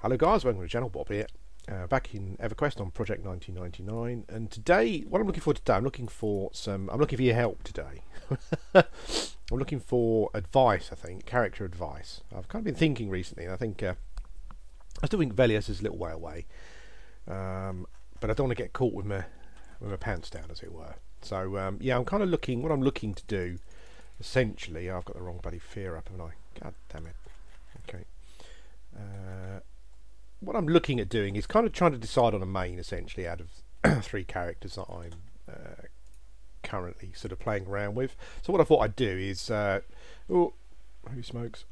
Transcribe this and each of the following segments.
Hello guys, welcome to the channel. Bob here, back in Everquest on Project 1999, and today, what I'm looking for today, I'm looking for your help today. I'm looking for advice, I think, character advice. I've kind of been thinking recently, and I think, I still think Velius is a little way away, but I don't want to get caught with my pants down, as it were. So, yeah, I'm kind of looking, what I'm looking to do, essentially, I've got the wrong bloody fear up, haven't I? God damn it. Okay. What I'm looking at doing is kind of trying to decide on a main, essentially, out of 3 characters that I'm currently sort of playing around with. So what I thought I'd do is, oh, who smokes?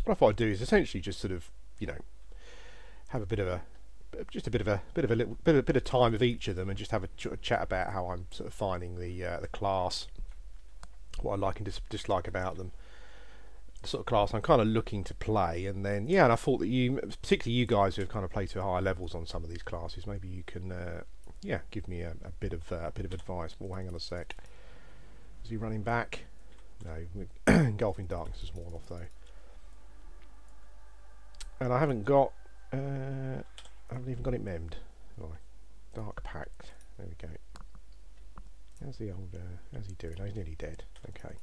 What I thought I'd do is essentially just sort of, you know, have a bit of a time with each of them, and just have a chat about how I'm sort of finding the class, what I like and dislike about them. The sort of class I'm kind of looking to play, and then yeah, and I thought that you, particularly you guys who have kind of played to higher levels on some of these classes, maybe you can yeah, give me a bit of advice. Well, hang on a sec. Is he running back? No, Engulfing Darkness is worn off though, and I haven't even got it memmed. Oh, Dark Pact. There we go. How's the old? How's he doing? Oh, he's nearly dead. Okay.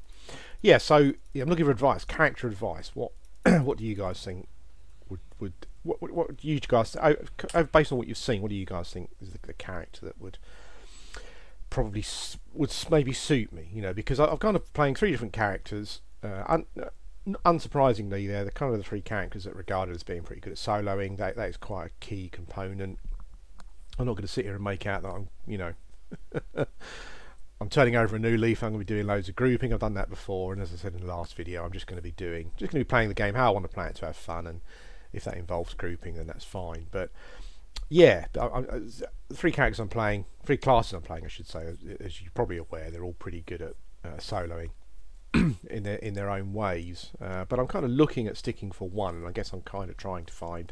Yeah. So yeah, I'm looking for advice, character advice. What what do you guys think what do you guys based on what you've seen? What do you guys think is the character that would probably maybe suit me? You know, because I'm kind of playing 3 different characters. Unsurprisingly, they're the kind of the 3 characters that are regarded as being pretty good at soloing. That is quite a key component. I'm not going to sit here and make out that I'm, you know. I'm turning over a new leaf. I'm going to be doing loads of grouping. I've done that before, and as I said in the last video, I'm just going to be playing the game how I want to play it, to have fun, and if that involves grouping, then that's fine. But yeah, 3 characters I'm playing, 3 classes I'm playing, I should say. As you're probably aware, they're all pretty good at soloing in their own ways. But I'm kind of looking at sticking for one, and I guess I'm kind of trying to find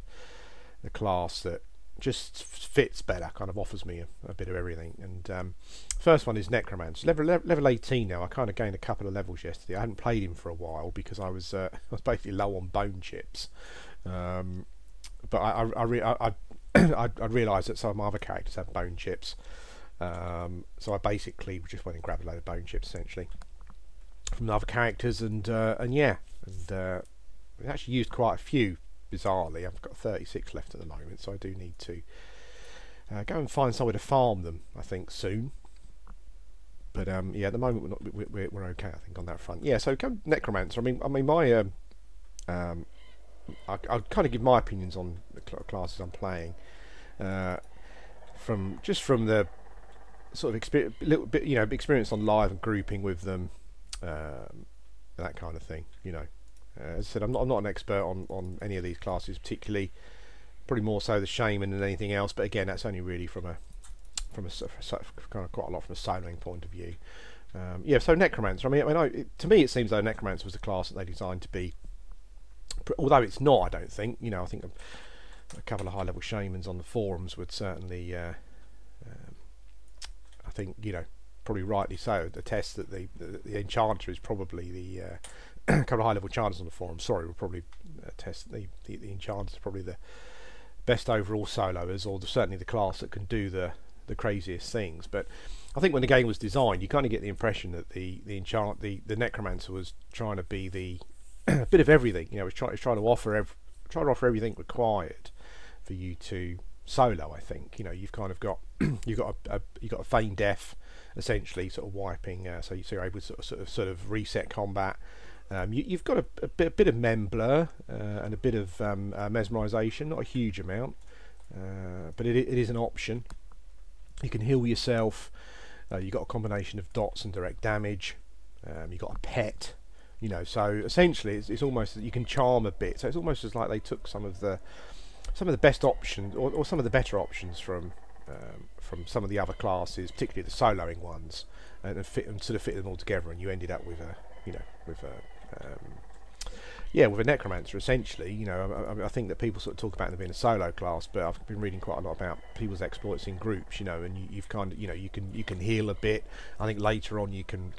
a class that just fits better, kind of offers me a bit of everything. And first one is Necromancer, level 18 now. I kind of gained a couple of levels yesterday. I hadn't played him for a while because I was basically low on bone chips, but I realised that some of my other characters have bone chips, so I basically just went and grabbed a load of bone chips essentially from the other characters, and yeah, and we actually used quite a few. Bizarrely, I've got 36 left at the moment, so I do need to go and find somewhere to farm them, I think, soon. But yeah, at the moment we're okay, I think, on that front. Yeah, so come Necromancer. I mean, my I'll kind of give my opinions on the classes I'm playing, from the sort of experience on live and grouping with them, that kind of thing, you know. As I said, I'm not an expert on any of these classes particularly, probably more so the Shaman than anything else, but again, that's only really from a kind of quite a lot from a soloing point of view. Yeah, so Necromancer, to me it seems though Necromancer was the class that they designed to be, although it's not, I don't think, you know, I think a couple of high level Shamans on the forums would certainly, I think, you know, probably rightly so, attest that the Enchanter is probably the a couple of high-level enchanters on the forum. Sorry, we'll probably test the enchanters are probably the best overall soloers, or certainly the class that can do the craziest things. But I think when the game was designed, you kind of get the impression that the Necromancer was trying to be the a bit of everything. You know, it's trying to offer everything required for you to solo. I think, you know, you've kind of got you've got a feign death, essentially, sort of wiping, so you're able to sort of reset combat. You've got a bit of mem blur and a bit of mesmerization, not a huge amount, but it is an option. You can heal yourself. You've got a combination of dots and direct damage. You've got a pet, you know. So essentially, it's almost that you can charm a bit. So it's almost as like they took some of the best options, or some of the better options from some of the other classes, particularly the soloing ones, and sort of fit them all together, and you ended up with with a Necromancer essentially. You know, I think that people sort of talk about them being a solo class, but I've been reading quite a lot about people's exploits in groups, you know, and you've kind of, you know, you can heal a bit. I think later on you can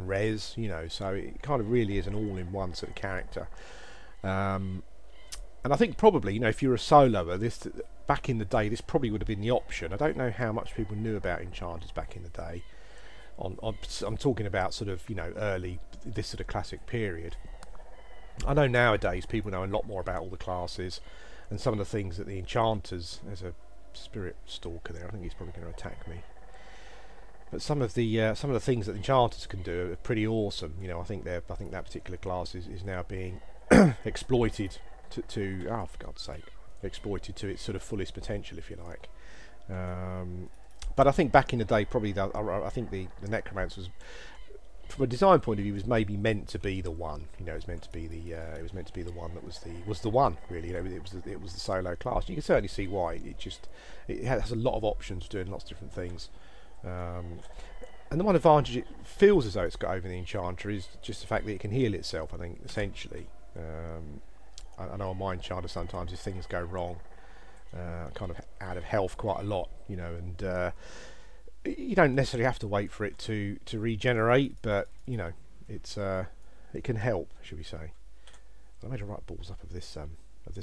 res, you know, so it kind of really is an all-in-one sort of character. And I think probably, you know, if you're a soloer, this back in the day, this probably would have been the option. I don't know how much people knew about enchanters back in the day. I'm talking about sort of, you know, early, this sort of classic period. I know nowadays people know a lot more about all the classes and some of the things that the enchanters, there's a spirit stalker there, I think he's probably going to attack me. But some of the things that the enchanters can do are pretty awesome. You know, I think that particular class is now being exploited to oh, for God's sake, exploited to its sort of fullest potential, if you like. But I think back in the day, probably I think the Necromancer was, from a design point of view, was maybe meant to be the one. You know, it was meant to be the one that was the one, really. You know, it was the solo class. You can certainly see why. It has a lot of options, doing lots of different things. And the one advantage it feels as though it's got over the Enchanter is just the fact that it can heal itself, I think, essentially. I know on my Enchanter sometimes if things go wrong, kind of out of health quite a lot, you know, and you don't necessarily have to wait for it to regenerate, but, you know, it can help, should we say. I made a right balls up of this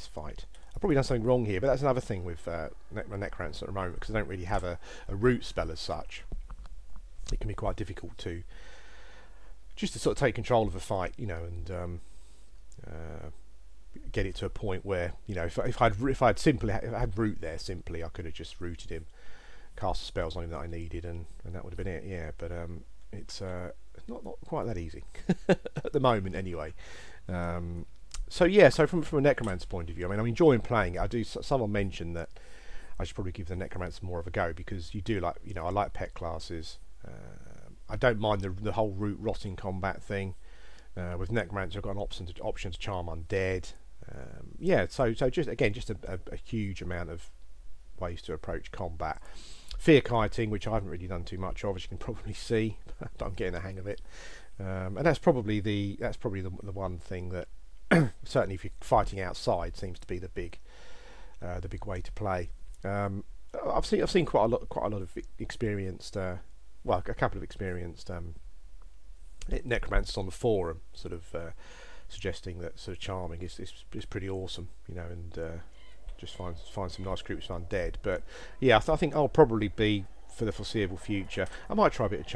fight. I've probably done something wrong here, but that's another thing with my Necromancer at the moment, because I don't really have a root spell as such. It can be quite difficult to sort of take control of a fight, you know, and get it to a point where, you know, if I had root there, simply I could have just rooted him, cast the spells on him that I needed, and that would have been it. Yeah, but it's not quite that easy at the moment, anyway. So yeah, so from a Necromancer point of view, I mean, I'm enjoying playing it. I do. Someone mentioned that I should probably give the Necromancer more of a go, because you do, like, you know, I like pet classes. I don't mind the whole root rotting combat thing. With Necromancer, I've got an option to charm undead. Yeah, so just a huge amount of ways to approach combat. Fear kiting, which I haven't really done too much of, as you can probably see, but I'm getting the hang of it. And that's probably the one thing that certainly if you're fighting outside seems to be the big way to play. I've seen quite a lot of experienced, well, a couple of experienced Necromancers on the forum, sort of suggesting that sort of charming is pretty awesome, you know, and just find some nice groups of undead. But yeah, I think I'll probably be, for the foreseeable future, I might try a bit of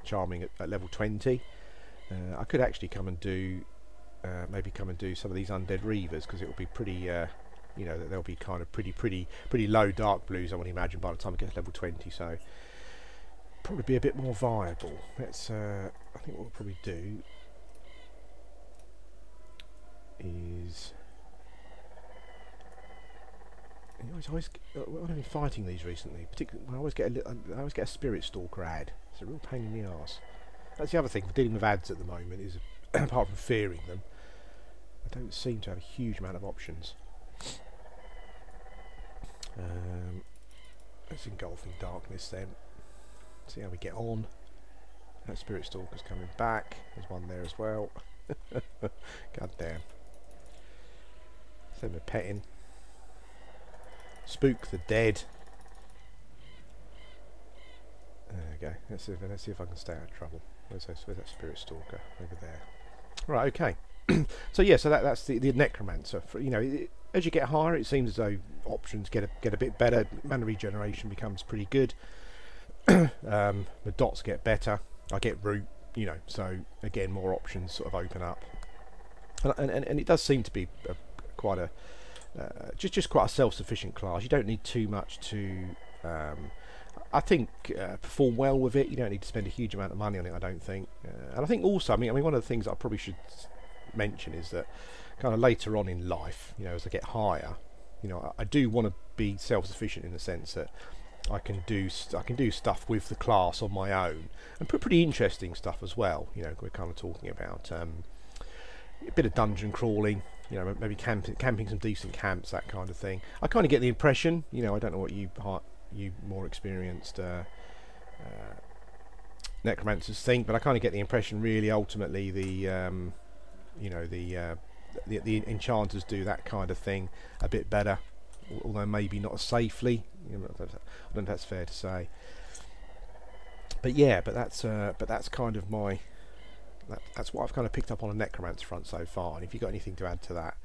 charming at level 20. I could actually come and do some of these undead reavers, because it will be pretty, you know, they'll be kind of pretty low dark blues, I would imagine, by the time it gets to level 20. So probably be a bit more viable. Let's I think what we'll probably do is, when I've been fighting these recently, particularly when I always get a spirit stalker ad. It's a real pain in the arse. That's the other thing for dealing with ads at the moment, is apart from fearing them, I don't seem to have a huge amount of options. Let's engulf in darkness then. See how we get on. That spirit stalker's coming back. There's one there as well. God damn. Send me petting. Spook the dead. There we go. Let's see if I can stay out of trouble. Where's that spirit stalker? Over there. Right, okay. So yeah, so that's the Necromancer. You know, as you get higher, it seems as though options get a bit better. Mana regeneration becomes pretty good. The dots get better. I get root, you know, so again, more options sort of open up, and it does seem to be quite a just quite a self-sufficient class. You don't need too much to I think perform well with it. You don't need to spend a huge amount of money on it, I don't think. And I think also, I mean one of the things I probably should mention is that kind of later on in life, you know, as I get higher, you know, I do want to be self-sufficient in the sense that I can do stuff with the class on my own, and pretty interesting stuff as well. You know, we're kind of talking about a bit of dungeon crawling, you know, maybe camping some decent camps, that kind of thing. I kind of get the impression, you know, I don't know what you more experienced Necromancers think, but I kind of get the impression, really, ultimately, you know, the Enchanters do that kind of thing a bit better, although maybe not as safely. You know, I don't know if that's fair to say. But yeah, but that's kind of that's what I've kind of picked up on a Necromancer front so far. And if you've got anything to add to that,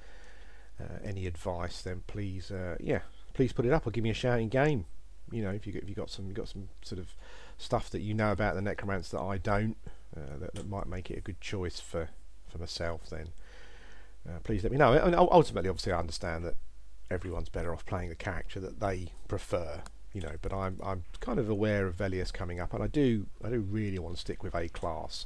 any advice, then please, yeah, please put it up or give me a shout in game. You know, if you got some sort of stuff that you know about the Necromancer that I don't, that might make it a good choice for myself, then please let me know. And ultimately, obviously, I understand that everyone's better off playing the character that they prefer. You know, but I'm kind of aware of Velius coming up, and I do really want to stick with a class.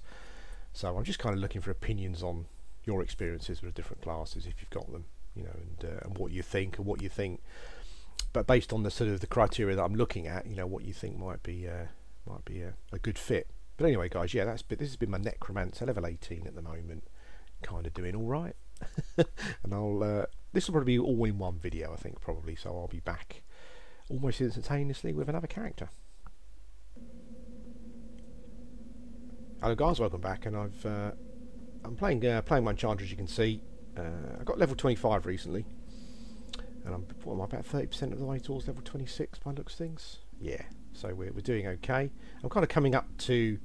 So I'm just kind of looking for opinions on your experiences with different classes, if you've got them, you know, and what you think, but based on the sort of the criteria that I'm looking at, you know, what you think might be a good fit. But anyway, guys, yeah, this has been my Necromancer, level 18 at the moment, kind of doing all right. And this will probably be all in one video, I think, probably. So I'll be back almost instantaneously with another character. Hello guys, welcome back, and I'm playing my Enchanter, as you can see. I got level 25 recently, and I'm about 30% of the way towards level 26 by looks things. Yeah, so we're doing okay. I'm kind of coming up to,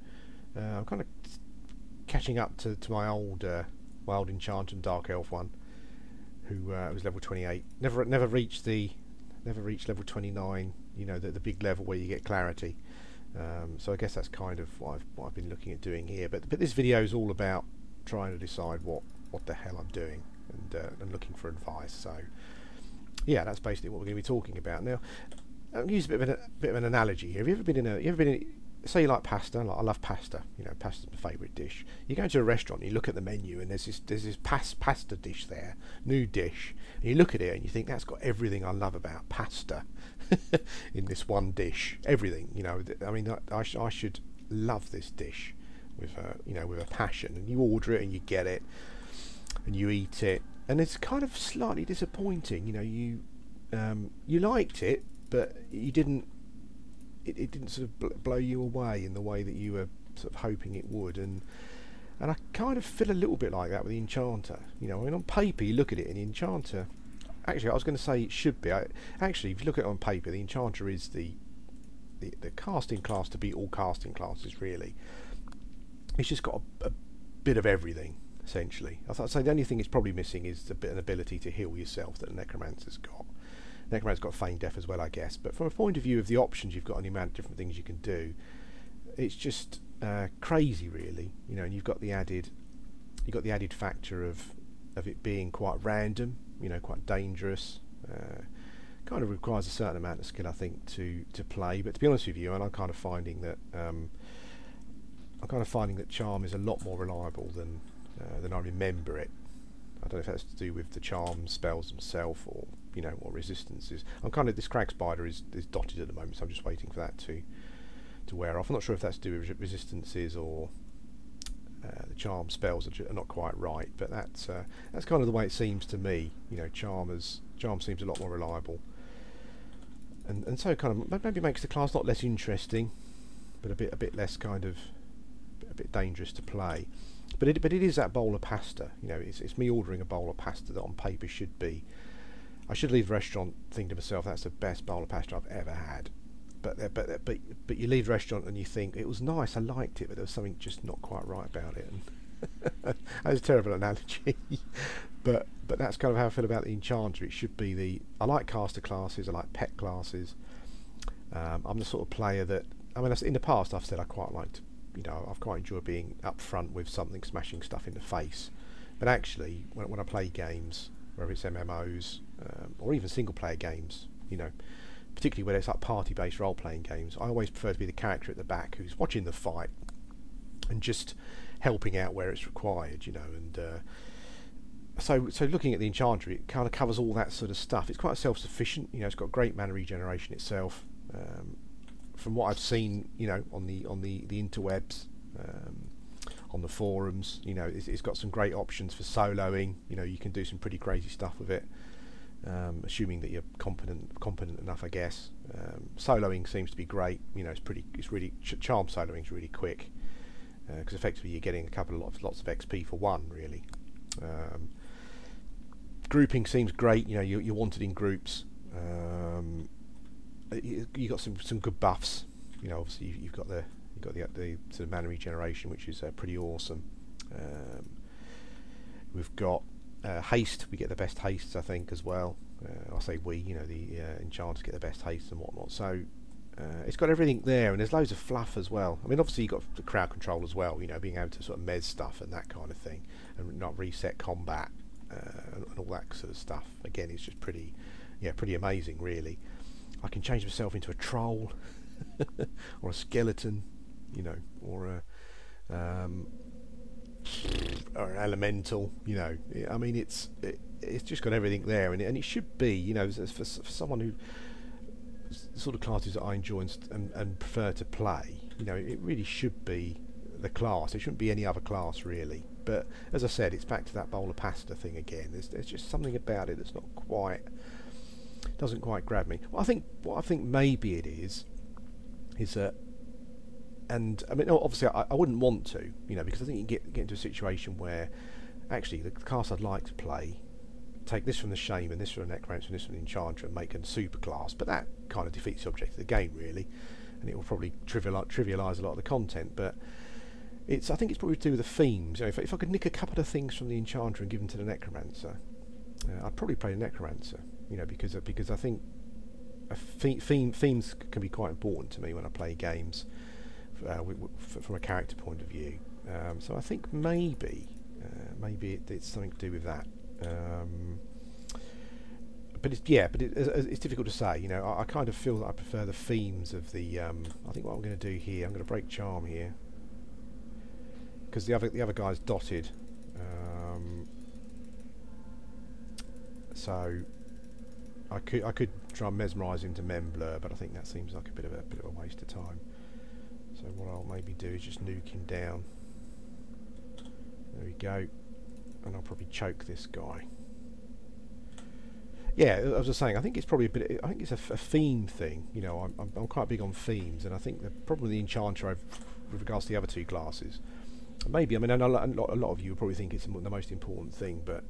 I'm kind of catching up to my old Enchanter and Dark Elf one, who was level 28. Never reached level 29. You know, the big level where you get clarity. So I guess that's kind of what I've been looking at doing here. But this video is all about trying to decide what the hell I'm doing, and looking for advice. So yeah, that's basically what we're going to be talking about now. I'll use a bit of an analogy here. Have you ever been in say you like pasta? Like, I love pasta. You know, pasta's my favourite dish. You go to a restaurant, and you look at the menu, and there's this pasta dish there, new dish, and you look at it and you think that's got everything I love about pasta in this one dish. Everything, you know. I mean, I should love this dish with with a passion. And you order it and you get it and you eat it, and it's kind of slightly disappointing. You know, you liked it, but you didn't. It didn't sort of blow you away in the way that you were sort of hoping it would, and I kind of feel a little bit like that with the Enchanter. You know, I mean, on paper you look at it, and the Enchanter, actually I was going to say it should be. Actually, if you look at it on paper, the Enchanter is the casting class to beat all casting classes. Really, it's just got a bit of everything essentially. I'd say the only thing it's probably missing is an ability to heal yourself that a Necromancer's got. Necromancer's got Feign Death as well, I guess, but from a point of view of the options you've got and the amount of different things you can do, it's just crazy, really. You know, and you've got the added factor of it being quite random, you know, quite dangerous. Kind of requires a certain amount of skill, I think, to play. But to be honest with you, and I'm kind of finding that Charm is a lot more reliable than I remember it. I don't know if that's to do with the charm spells themselves, or you know, what resistances. I'm kind of, this Crag Spider is dotted at the moment, so I'm just waiting for that to wear off. I'm not sure if that's to do with resistances or the charm spells are not quite right, but that's kind of the way it seems to me. You know, charm seems a lot more reliable, and so kind of maybe makes the class not less interesting, but a bit less kind of a bit dangerous to play. But it is that bowl of pasta. You know, it's me ordering a bowl of pasta that on paper should be. I should leave the restaurant thinking to myself, that's the best bowl of pasta I've ever had. But you leave the restaurant and you think, it was nice, I liked it, but there was something just not quite right about it. And that's a terrible analogy. but that's kind of how I feel about the Enchanter. It should be I like caster classes, I like pet classes. I'm the sort of player that, I mean, in the past I've said I quite liked, you know, I've quite enjoyed being up front with something, smashing stuff in the face. But actually, when I play games, whether it's MMOs or even single player games, you know, particularly where it's like party based role playing games, I always prefer to be the character at the back who's watching the fight and just helping out where it's required, you know. And so looking at the Enchanter, it kind of covers all that sort of stuff. It's quite self sufficient, you know. It's got great mana regeneration itself. From what I've seen, you know, on the interwebs, on the forums, you know, it's got some great options for soloing. You know, you can do some pretty crazy stuff with it, assuming that you're competent enough, I guess. Soloing seems to be great. You know, it's really charm soloing is really quick, because effectively you're getting lots of XP for one, really. Grouping seems great. You know, you're wanted in groups. You got some good buffs. You know, obviously you've got the sort of mana regeneration, which is pretty awesome. We've got haste, we get the best hastes, I think, as well. I say we, you know, the enchanters get the best haste and whatnot. So it's got everything there, and there's loads of fluff as well. I mean, obviously you've got the crowd control as well, you know, being able to sort of mez stuff and that kind of thing, and not reset combat and all that sort of stuff. Again, it's just pretty, yeah, pretty amazing, really. I can change myself into a troll or a skeleton, you know, or an elemental, you know. I mean, it's just got everything there, and it should be, you know, for someone who, the sort of classes that I enjoy and prefer to play, you know, it really should be the class. It shouldn't be any other class, really. But as I said, it's back to that bowl of pasta thing again. There's just something about it that's not quite, doesn't quite grab me. What I think maybe it is that, and I mean, obviously I wouldn't want to, you know, because I think you get into a situation where actually the class I'd like to play, take this from the Shaman, this from the Necromancer, and this from the Enchanter, and make a super class. But that kind of defeats the object of the game, really, and it will probably trivialise a lot of the content. But I think it's probably to do with the themes. You know, if I could nick a couple of things from the Enchanter and give them to the Necromancer, I'd probably play the Necromancer. You know, because I think themes can be quite important to me when I play games from a character point of view. So I think maybe it's something to do with that. But it's difficult to say. You know, I kind of feel that I prefer the themes of the. I think what I'm going to do here, I'm going to break charm here, because the other guy's dotted. So I could try and mesmerise into Memblur, but I think that seems like a bit of a waste of time. So what I'll maybe do is just nuke him down. There we go, and I'll probably choke this guy. Yeah, as I was saying, I think it's probably a bit. I think it's a theme thing. You know, I'm quite big on themes, and I think the problem with the Enchanter with regards to the other two classes, maybe, I mean, I know a lot of you would probably think it's the most important thing, but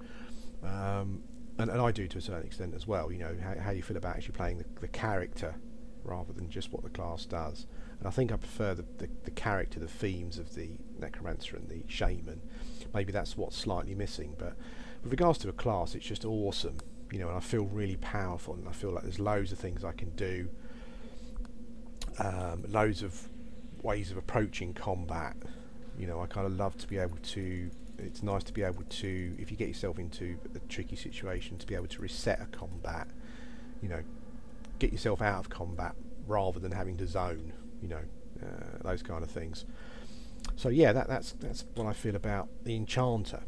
and I do to a certain extent as well. You know, how you feel about actually playing the character rather than just what the class does. And I think I prefer the character, the themes of the Necromancer and the Shaman. Maybe that's what's slightly missing, but with regards to a class, it's just awesome. You know, and I feel really powerful, and I feel like there's loads of things I can do, loads of ways of approaching combat. You know, I kind of love to be able to. It's nice to be able to, if you get yourself into a tricky situation, to be able to reset a combat. You know, get yourself out of combat rather than having to zone. You know, those kind of things. So yeah, that's what I feel about the Enchanter.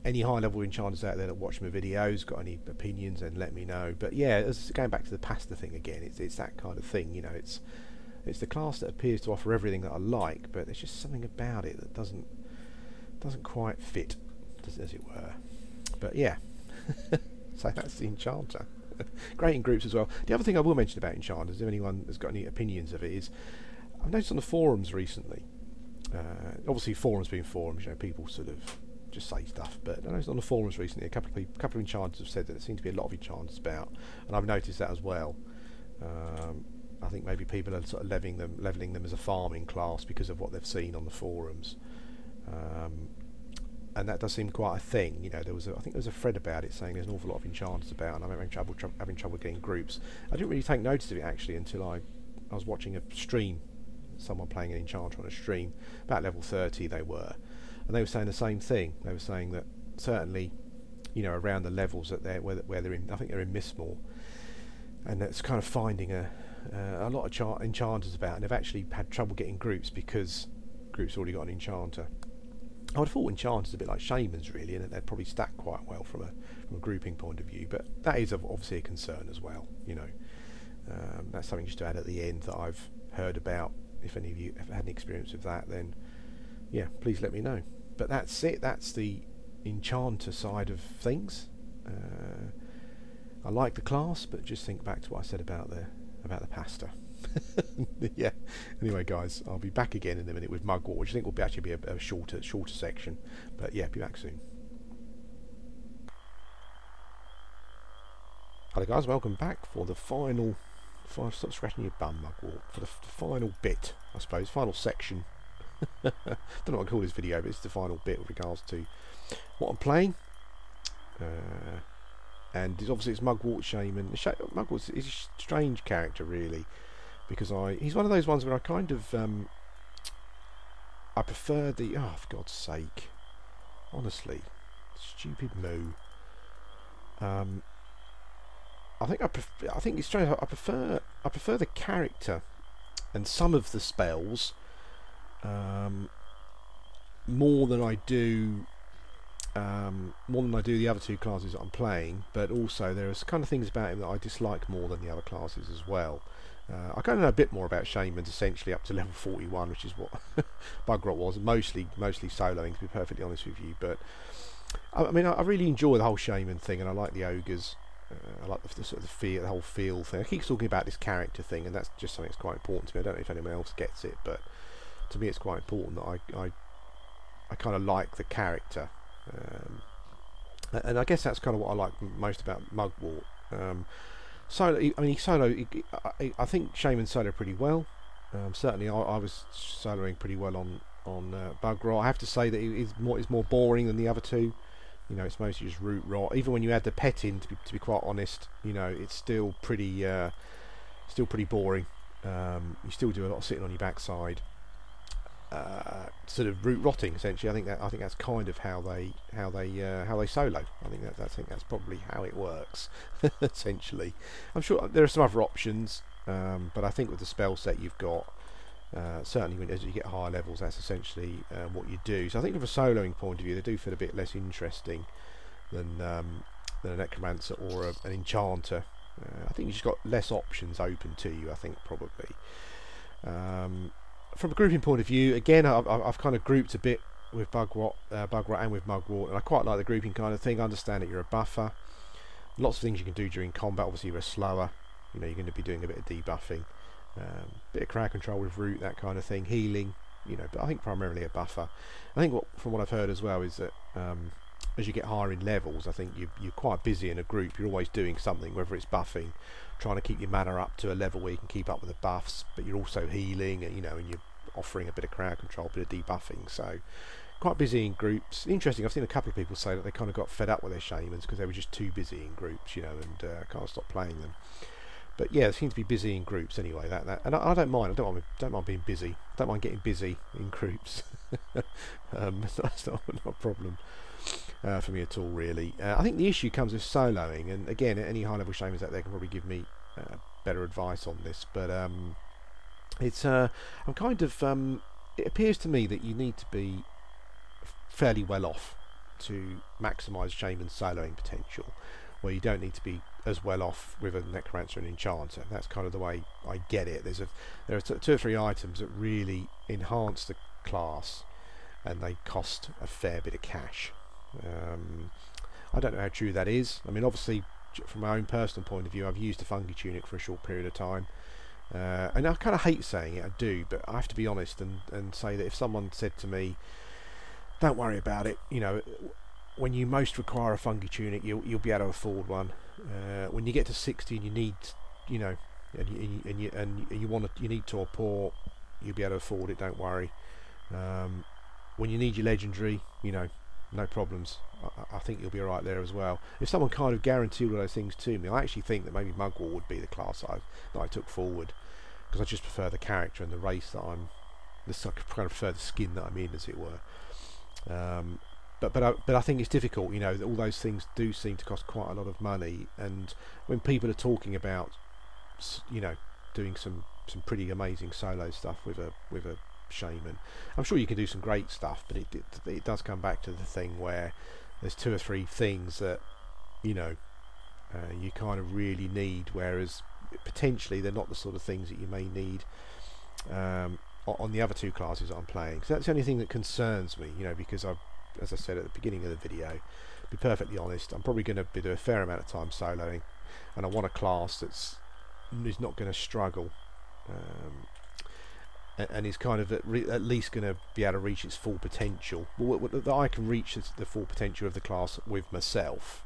Any high level enchanters out there that watch my videos, got any opinions, then let me know. But yeah, going back to the pasta thing again, it's that kind of thing. You know, it's the class that appears to offer everything that I like, but there's just something about it that doesn't quite fit, as it were. But yeah, so that's the Enchanter. Great in groups as well. The other thing I will mention about Enchanters, if anyone has got any opinions of it, is I've noticed on the forums recently. Obviously, forums being forums, you know, people sort of just say stuff, but I noticed on the forums recently a couple of enchanters have said that there seems to be a lot of enchanters about, and I've noticed that as well. I think maybe people are sort of leveling them as a farming class because of what they've seen on the forums, and that does seem quite a thing. You know, I think there was a thread about it saying there's an awful lot of enchanters about, and I'm having trouble getting groups. I didn't really take notice of it actually until I was watching a stream, someone playing an enchanter on a stream, about level 30 they were. And they were saying the same thing. They were saying that certainly, you know, around the levels that where they're in, I think they're in Mistmore, and that's kind of finding a lot of enchanters about, and they've actually had trouble getting groups because groups already got an enchanter. I would have thought enchanters a bit like shamans really, and they'd probably stack quite well from a grouping point of view. But that is obviously a concern as well. You know, that's something just to add at the end that I've heard about. If any of you have had any experience with that, then yeah, please let me know. But that's it. That's the Enchanter side of things. I like the class, but just think back to what I said about the pasta. Yeah. Anyway, guys, I'll be back again in a minute with Mugwort, which I think will actually be a shorter section. But yeah, be back soon. Hello, guys. Welcome back for the final. Stop scratching your bum, Mugwort. For the final bit, I suppose, final section. Don't know what I call this video, but it's the final bit with regards to what I'm playing. and obviously it's Mugwort Shaman. Mugwort is a strange character, really, because he's one of those ones where I kind of I prefer the, oh, for God's sake, honestly, stupid moo. I think it's strange. I prefer the character and some of the spells more than I do the other two classes that I'm playing. But also there are kind of things about him that I dislike more than the other classes as well. I kind of know a bit more about Shamans, essentially up to level 41, which is what Bugrot was, mostly soloing, to be perfectly honest with you. But I mean, I really enjoy the whole Shaman thing, and I like the ogres. I like the sort of the whole feel thing. I keep talking about this character thing, and that's just something that's quite important to me. I don't know if anyone else gets it, but to me it's quite important that I kind of like the character, and I guess that's kind of what I like most about Mugwort. Solo, I mean, I think Shaman solo pretty well. Certainly, I was soloing pretty well on Bugrot. I have to say that it's more boring than the other two. You know, it's mostly just root rot. Even when you add the pet in, to be quite honest, you know, it's still pretty boring. You still do a lot of sitting on your backside, sort of root rotting essentially. I think that's kind of how they solo. I think that's probably how it works essentially. I'm sure there are some other options, but I think with the spell set you've got, certainly as you get higher levels, that's essentially what you do. So I think from a soloing point of view, they do feel a bit less interesting than a Necromancer or an Enchanter. I think you've just got less options open to you, I think, probably. From a grouping point of view, again, I've kind of grouped a bit with Bugrot and with Mugwort, and I quite like the grouping kind of thing. I understand that you're a buffer. Lots of things you can do during combat. Obviously, you're slower. You know, you're going to be doing a bit of debuffing. Bit of crowd control with root, that kind of thing, healing, you know, but I think primarily a buffer. I think from what I've heard as well is that as you get higher in levels, I think you're quite busy in a group. You're always doing something, whether it's buffing, trying to keep your mana up to a level where you can keep up with the buffs, but you're also healing, you know, and you're offering a bit of crowd control, a bit of debuffing. So quite busy in groups. Interesting, I've seen a couple of people say that they kind of got fed up with their Shamans because they were just too busy in groups, you know, and can't stop playing them. But yeah, they seem to be busy in groups anyway. And I don't mind. I don't mind being busy. I don't mind getting busy in groups. That's not a problem for me at all, really. I think the issue comes with soloing, and again, any high-level Shamans out there can probably give me better advice on this. But it's I'm kind of it appears to me that you need to be fairly well off to maximise Shaman soloing potential, where you don't need to be as well off with a Necromancer and Enchanter. That's kind of the way I get it. There are 2 or 3 items that really enhance the class, and they cost a fair bit of cash. I don't know how true that is. I mean, obviously, from my own personal point of view, I've used the Fungi Tunic for a short period of time, and I kind of hate saying it, I do, but I have to be honest and say that if someone said to me, don't worry about it, you know, when you most require a Fungi Tunic, you'll be able to afford one. When you get to 60 and you need, you know, and you need Torpor, you'll be able to afford it. Don't worry. When you need your legendary, you know, no problems. I think you'll be alright there as well. If someone kind of guaranteed all those things to me, I actually think that maybe Mugwort would be the class that I took forward, because I just prefer the character and the race that I'm. I kind of prefer the skin that I'm in, as it were. But I think it's difficult, you know, all those things do seem to cost quite a lot of money, and when people are talking about, you know, doing some pretty amazing solo stuff with a Shaman, I'm sure you can do some great stuff, but it does come back to the thing where there's 2 or 3 things that, you know, you kind of really need, whereas potentially they're not the sort of things that you may need on the other 2 classes that I'm playing. So that's the only thing that concerns me, you know, because as I said at the beginning of the video, to be perfectly honest, I'm probably going to do a fair amount of time soloing, and I want a class is not going to struggle, and is kind of at least going to be able to reach its full potential. That I can reach the full potential of the class with myself,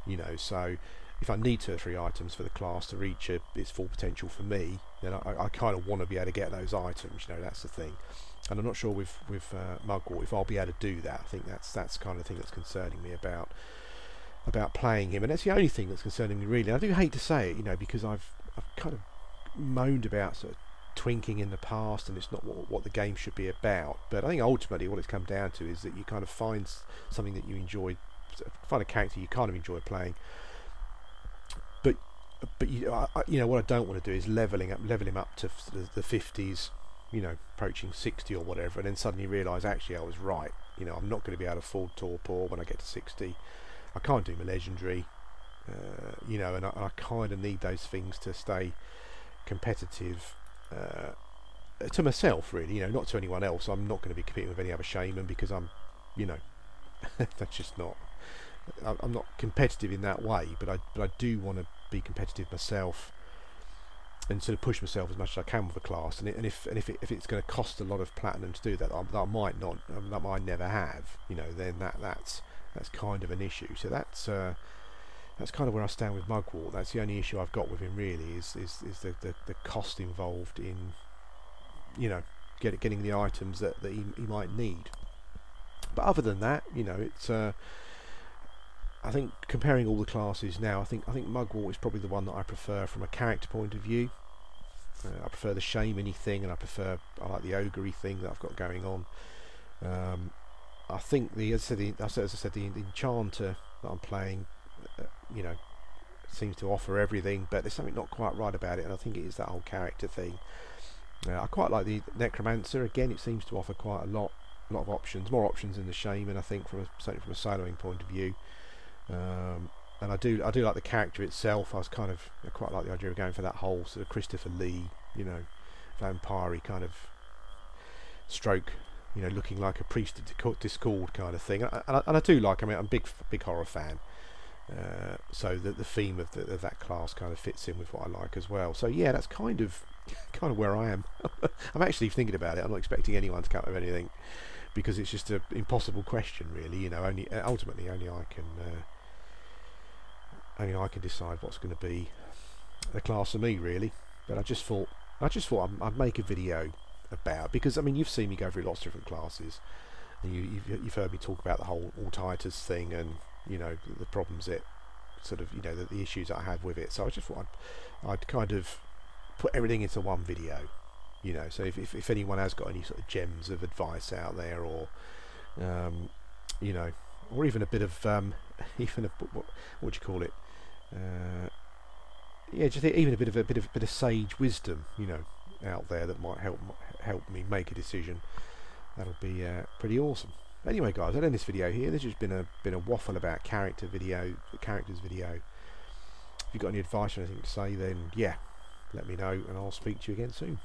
you know. So if I need 2 or 3 items for the class to reach its full potential for me, then I kind of want to be able to get those items, you know. That's the thing. And I'm not sure with Mugwort if I'll be able to do that. I think that's kind of the thing that's concerning me about about playing him, and that's the only thing that's concerning me really. And I do hate to say it, you know, because I've kind of moaned about sort of twinking in the past, and it's not what the game should be about. But I think ultimately what it's come down to is that you kind of find something that you enjoy, find a character you kind of enjoy playing. But you know, what I don't want to do is level him up to the 50s, you know, approaching 60 or whatever, and then suddenly realise actually I was right. You know, I'm not going to be able to afford torpor when I get to 60. I can't do my legendary, you know, and I kind of need those things to stay competitive to myself, really. You know, not to anyone else. I'm not going to be competing with any other shaman because I'm, you know, that's just not. I'm not competitive in that way, but I do want to be competitive myself and sort of push myself as much as I can with a class. And if it's going to cost a lot of platinum to do that, I might not, that I never have. You know, then that's kind of an issue. So that's kind of where I stand with Mugwort. That's the only issue I've got with him really is the cost involved in, you know, getting the items that he might need. But other than that, you know, it's I think comparing all the classes now, I think Mugwort is probably the one that I prefer from a character point of view. I prefer the shaman-y thing, and I like the ogre-y thing that I've got going on. I think as I said, the Enchanter that I'm playing, you know, seems to offer everything, but there's something not quite right about it, and I think it is that whole character thing. I quite like the Necromancer. Again, it seems to offer quite a lot of options, more options than the Shaman, I think, certainly from a soloing point of view. And I do like the character itself. I quite like the idea of going for that whole sort of Christopher Lee, you know, vampire-y kind of stroke, you know, looking like a priest of Discord kind of thing. And I do like. I mean, I'm a big horror fan, so the theme of that class kind of fits in with what I like as well. So yeah, that's kind of where I am. I'm actually thinking about it. I'm not expecting anyone to come up with anything, because it's just an impossible question, really. You know, ultimately only I can decide what's going to be the class for me, really. But I just thought I'd make a video about, because I mean, you've seen me go through lots of different classes, and you've heard me talk about the whole Altitus thing, and you know, the problems it sort of, you know, the issues I had with it. So I just thought I'd kind of put everything into one video. You know, so if anyone has got any sort of gems of advice out there, or you know, or even a bit of what do you call it? Yeah, just even a bit of sage wisdom, you know, out there that might help me make a decision. That'll be pretty awesome. Anyway, guys, I'll end this video here. This has been a waffle about characters video. If you've got any advice or anything to say, then yeah, let me know, and I'll speak to you again soon.